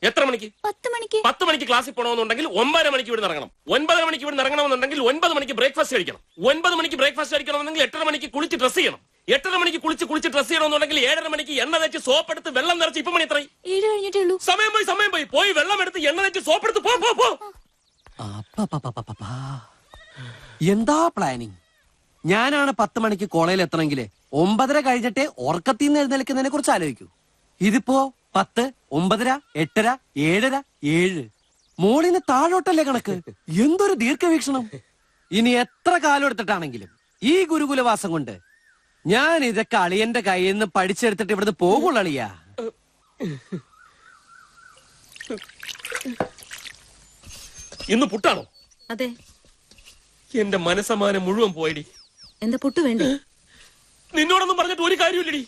എത്ര മണിക്ക്? 10 മണിക്ക്. 10 മണിക്ക് ക്ലാസ്സിൽ പോകണമെന്നുണ്ടെങ്കിൽ 9:30 മണിക്ക് ഇവിടെ ഇറങ്ങണം. 9:30 മണിക്ക് ഇവിടെ ഇറങ്ങണമെന്നുണ്ടെങ്കിൽ 9 മണിക്ക് ബ്രേക്ക്ഫാസ്റ്റ് കഴിക്കണം. 9 മണിക്ക് ബ്രേക്ക്ഫാസ്റ്റ് കഴിക്കണമെന്നുണ്ടെങ്കിൽ 8:30 മണിക്ക് കുളിച്ച് ഡ്രസ് ചെയ്യണം. 8:30 മണിക്ക് കുളിച്ച് ഡ്രസ് ചെയ്യണമെന്നുണ്ടെങ്കിൽ 7:30 മണിക്ക് എണ്ണ തേച്ച് സോപ്പ് എടുത്ത് വെള്ളം നിറച്ച്. ഇപ്പൊ മണി എത്രയായി? 7 കഴിഞ്ഞിട്ടേ ഉള്ളൂ. സമയം പോയി വെള്ളം എടുത്ത് എണ്ണ തേച്ച് സോപ്പ് എടുത്ത് പോ. എന്താ പ്ലാനിങ്? ഞാനാണ് 10 മണിക്ക് കോളേജിൽ എത്തണമെങ്കിൽ 9:30 കഴിഞ്ഞിട്ടേ ഉറക്കത്തിൽ നിന്ന് എഴുന്നേൽക്കുന്നതിനെ കുറിച്ച് ആലോചിക്കൂ. ഇതിപ്പോ 10, 9:30, 8:30, 7:30, 7. മോളിന് താഴോട്ടല്ലേ കണക്ക്? എന്തൊരു ദീർഘവീക്ഷണം! ഇനി എത്ര കാലം എടുത്തിട്ടാണെങ്കിലും ഈ ഗുരുകുലവാസം കൊണ്ട് ഞാൻ ഇതൊക്കെ അളിയന്റെ കയ്യിൽ നിന്ന് പഠിച്ചെടുത്തിട്ട് ഇവിടുന്ന് പോകുള്ളൂ അളിയാ. ഇന്ന് പുട്ടാണോ? അതെ. എന്റെ മനസ്സമാനം മുഴുവൻ പോയടി. എന്താ പുട്ട് വേണ്ടേ? നിന്നോടൊന്നും പറഞ്ഞിട്ട് ഒരു കാര്യമില്ലടി.